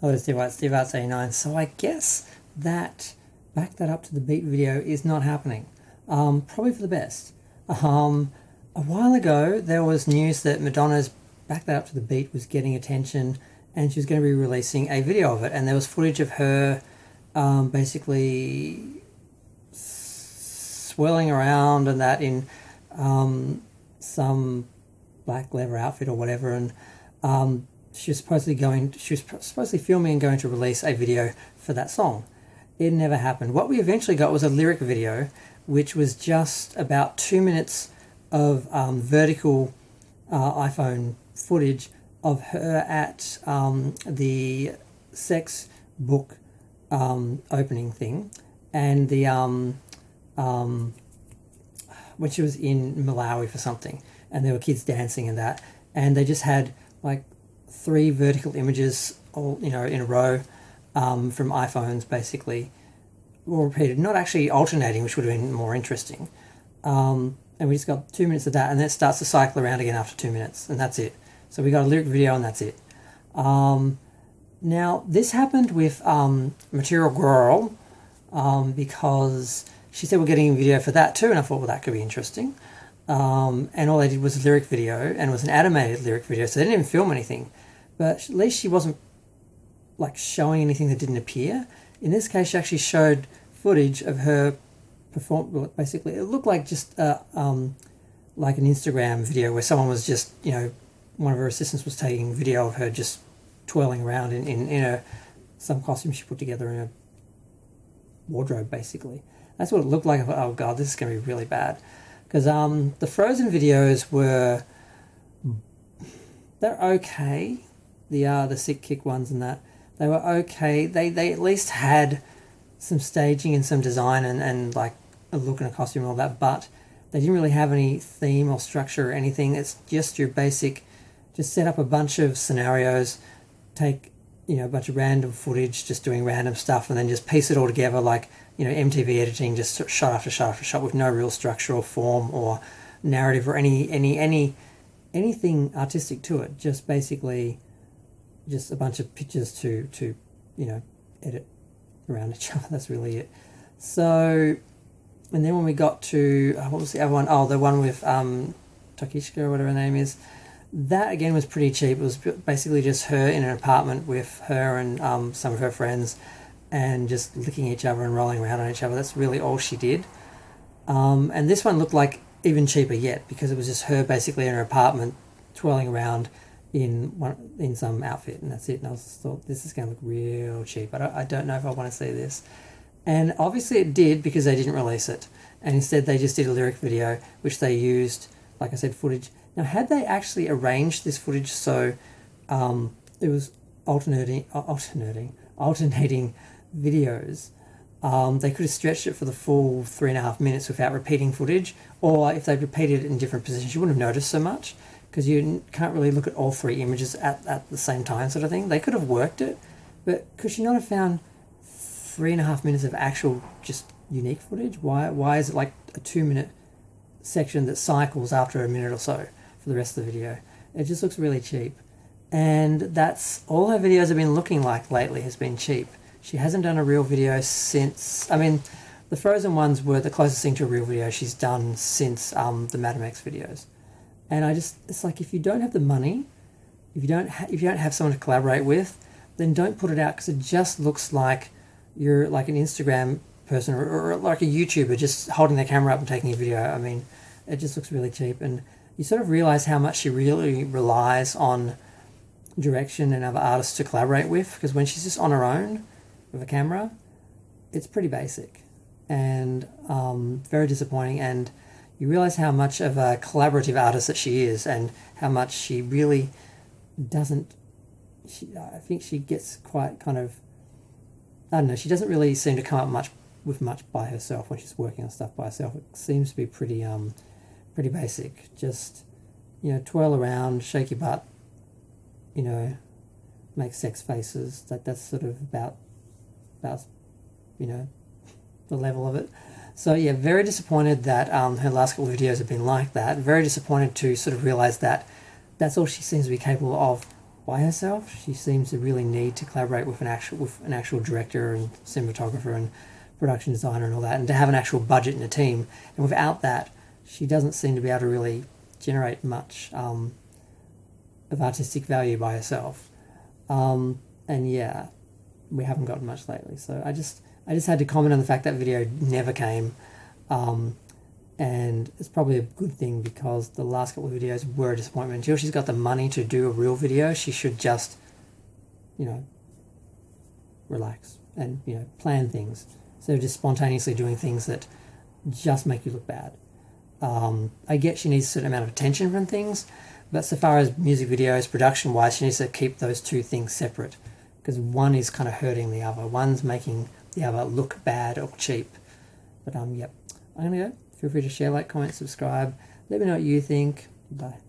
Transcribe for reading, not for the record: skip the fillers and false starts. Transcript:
Hello, Steve Arts 89. So I guess that Back That Up to the Beat video is not happening. Probably for the best. A while ago, there was news that Madonna's Back That Up to the Beat was getting attention and she was going to be releasing a video of it. And there was footage of her basically swirling around and that in some black leather outfit or whatever. And she was supposedly filming and going to release a video for that song. It never happened. What we eventually got was a lyric video, which was just about 2 minutes of vertical iPhone footage of her at the sex book opening thing, and the when she was in Malawi for something, and there were kids dancing and that, and they just had like 3 vertical images all in a row from iPhones, basically, all repeated, not actually alternating, which would have been more interesting. And we just got 2 minutes of that, and then it starts to cycle around again after 2 minutes, and that's it. So we got a lyric video, and that's it. Now, this happened with Material Girl, because she said we're getting a video for that too, and I thought, well, that could be interesting. And all they did was a lyric video, and it was an animated lyric video, so they didn't even film anything. But at least she wasn't like showing anything that didn't appear. In this case, she actually showed footage of her perform. Basically, it looked like just like an Instagram video where someone was just, one of her assistants was taking video of her just twirling around in some costume she put together in a wardrobe, basically. That's what it looked like. I thought, oh god, this is going to be really bad. Because the Frozen videos they're okay. The Sick Kick ones and that, they were okay. They at least had some staging and some design and like a look and a costume and all that, but they didn't really have any theme or structure or anything. It's just your basic, just set up a bunch of scenarios, take a bunch of random footage, just doing random stuff, and then just piece it all together like MTV editing, just shot after shot after shot with no real structure or form or narrative or anything artistic to it. Just basically just a bunch of pictures to edit around each other. That's really it. So, and then when we got to what was the other one? Oh, the one with Tokishka or whatever her name is. That again was pretty cheap. It was basically just her in an apartment with her and some of her friends, and just licking each other and rolling around on each other. That's really all she did. And this one looked like even cheaper yet, because it was just her basically in her apartment twirling around in some outfit, and that's it. And I thought, this is going to look real cheap. I don't know if I want to see this. And obviously it did, because they didn't release it. And instead they just did a lyric video, which they used, like I said, footage. Now, had they actually arranged this footage so it was alternating videos, they could have stretched it for the full 3.5 minutes without repeating footage, or if they repeated it in different positions, you wouldn't have noticed so much, because you can't really look at all 3 images at the same time, sort of thing. They could have worked it, but could she not have found 3.5 minutes of actual just unique footage? Why is it like a 2-minute section that cycles after a minute or so for the rest of the video? It just looks really cheap, and that's all her videos have been looking like lately, has been cheap. She hasn't done a real video since, the Frozen ones were the closest thing to a real video she's done since the Madame X videos. And it's like, if you don't have the money, if you don't have someone to collaborate with, then don't put it out, because it just looks like you're like an Instagram person or like a YouTuber just holding their camera up and taking a video. It just looks really cheap, and you sort of realize how much she really relies on direction and other artists to collaborate with, because when she's just on her own with a camera, it's pretty basic and very disappointing. And you realize how much of a collaborative artist that she is, and how much she really doesn't. I think she gets quite kind of, I don't know, she doesn't really seem to come up with much by herself when she's working on stuff by herself. It seems to be pretty basic. Just, twirl around, shake your butt, make sex faces. That's sort of about the level of it. So yeah, very disappointed that her last couple of videos have been like that. Very disappointed to sort of realize that that's all she seems to be capable of by herself. She seems to really need to collaborate with an actual director and cinematographer and production designer and all that, and to have an actual budget and a team. And without that, she doesn't seem to be able to really generate much of artistic value by herself. And yeah, we haven't gotten much lately. So I just had to comment on the fact that video never came. And it's probably a good thing, because the last couple of videos were a disappointment. Until she's got the money to do a real video, she should just, relax and, plan things. So just spontaneously doing things that just make you look bad. I get she needs a certain amount of attention from things, but so far as music videos, production-wise, she needs to keep those two things separate, because one is kind of hurting the other. One's making the other look bad or cheap. But, yep. I'm going to go. Feel free to share, like, comment, subscribe. Let me know what you think. Bye.